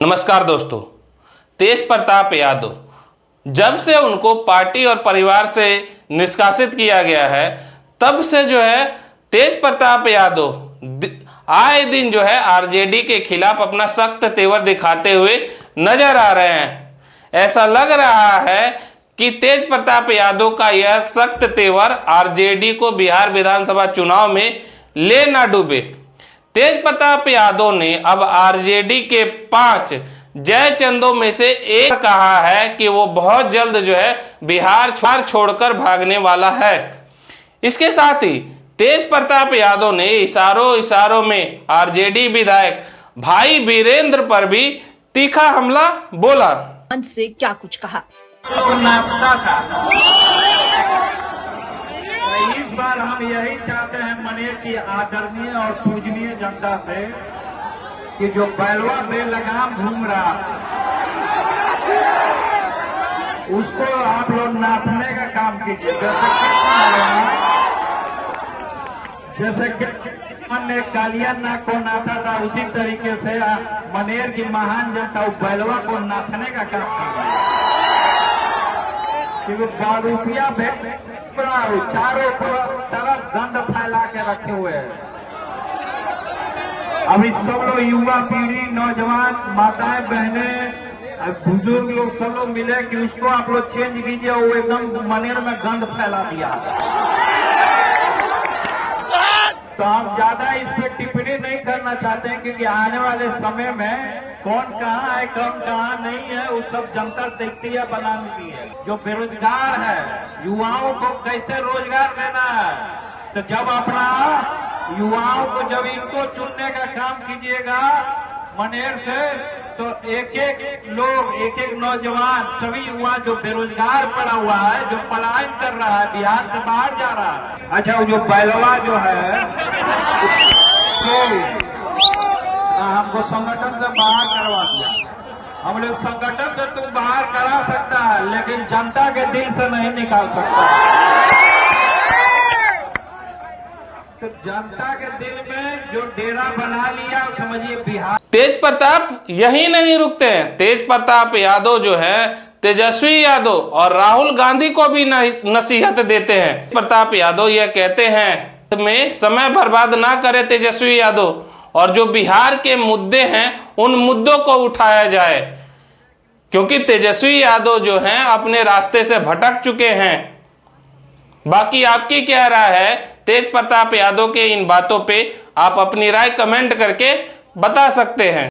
नमस्कार दोस्तों। तेज प्रताप यादव, जब से उनको पार्टी और परिवार से निष्कासित किया गया है तब से जो है तेज प्रताप यादव आए दिन जो है आरजेडी के खिलाफ अपना सख्त तेवर दिखाते हुए नजर आ रहे हैं। ऐसा लग रहा है कि तेज प्रताप यादव का यह सख्त तेवर आरजेडी को बिहार विधानसभा चुनाव में ले ना डूबे। तेज प्रताप यादव ने अब आरजेडी के 5 जय चंदों में से एक कहा है कि वो बहुत जल्द जो है बिहार छोड़कर भागने वाला है। इसके साथ ही तेज प्रताप यादव ने इशारों में आरजेडी विधायक भाई वीरेंद्र पर भी तीखा हमला बोला। मंच से क्या कुछ कहा। इस बार हम यही चाहते हैं मनेर की आदरणीय और पूजनीय जनता से कि जो बैलवा बेलगाम घूम रहा उसको आप लोग नापने का काम कीजिए। जैसे कि कालिया नाक को नाथा था उसी तरीके से मनेर की महान जनता उस बैलवा को नाथने का काम कीजिए कि वो बारूपिया चारों तरफ गंद फैला के रखे हुए हैं। अभी सब लोग युवा पीढ़ी, नौजवान, माताएं, बहनें, बुजुर्ग लोग सब लोग मिले कि उसको आप लोग चेंज कीजिए। वो एकदम मनेर में गंद फैला दिया। तो हम ज्यादा इस पर टिप्पणी नहीं करना चाहते हैं क्योंकि आने वाले समय में कौन कहाँ है कौन कहाँ नहीं है वो सब जनता देखती है, बनाती है। जो बेरोजगार है युवाओं को कैसे रोजगार देना है, तो जब अपना युवाओं को जब इनको चुनने का काम कीजिएगा मनेर से, तो एक एक नौजवान सभी युवा जो बेरोजगार पड़ा हुआ है, जो पलायन कर रहा है, बिहार से बाहर जा रहा है। अच्छा, वो जो बैलवा जो है तो हमको संगठन से बाहर करवा दिया। हम लोग संगठन से तू बाहर करा सकता है लेकिन जनता के दिल से नहीं निकाल सकता। तो जनता के दिल में जो डेरा बना लिया समझिए बिहार। तेज प्रताप यही नहीं रुकते हैं। तेज प्रताप यादव जो है तेजस्वी यादव और राहुल गांधी को भी नसीहत देते हैं। प्रताप यादव यह कहते हैं में समय बर्बाद ना करे तेजस्वी यादव, और जो बिहार के मुद्दे हैं उन मुद्दों को उठाया जाए, क्योंकि तेजस्वी यादव जो हैं अपने रास्ते से भटक चुके हैं। बाकी आपकी क्या राय है तेज प्रताप यादव के इन बातों पे? आप अपनी राय कमेंट करके बता सकते हैं।